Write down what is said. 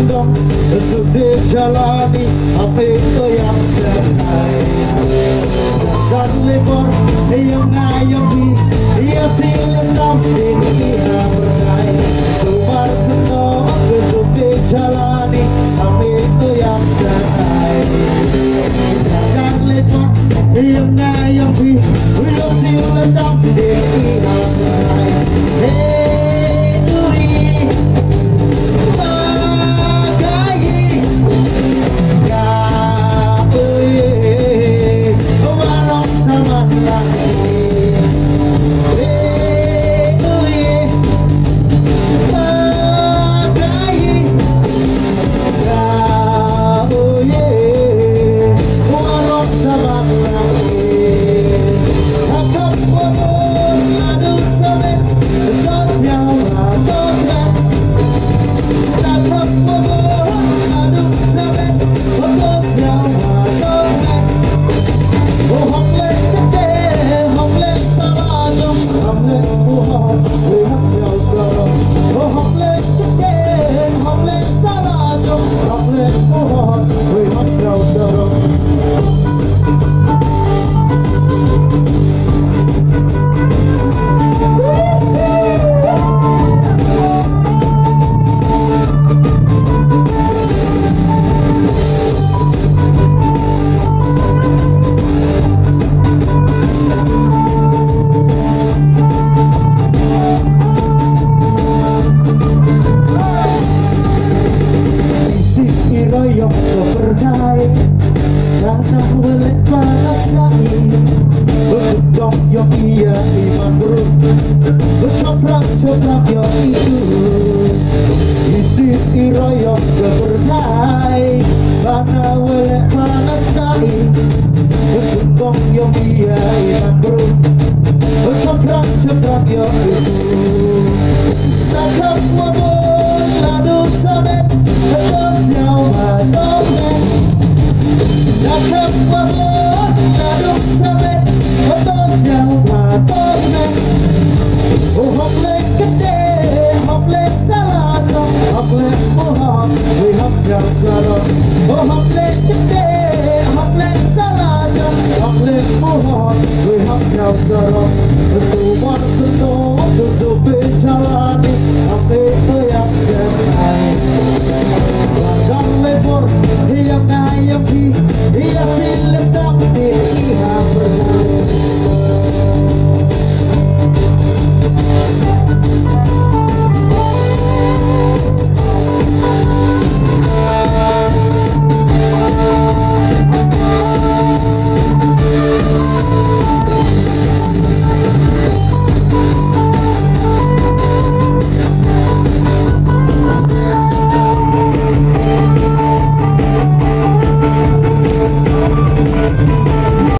dong sudah jalani apa itu yang sengaja dan lepor yang ngayomi ia silendam ini berdaya keluar senang sudah jalani apa itu yang sengaja dan lepor yang ngayomi ia silendam ini berdaya Yang iya iman buruk bercoprak-coprak yang itu isi iroyok keberkai mana welek panas naik kesungkong yang iya iman buruk bercoprak-coprak yang itu nakap wabon ladu sabet atas nyawa domen nakap wabon ladu sabet atas nyawa domen oh hoplek gede hoplek salado hoplek mohon wihap yang salado oh hoplek gede hoplek salado hoplek mohon wihap yang salado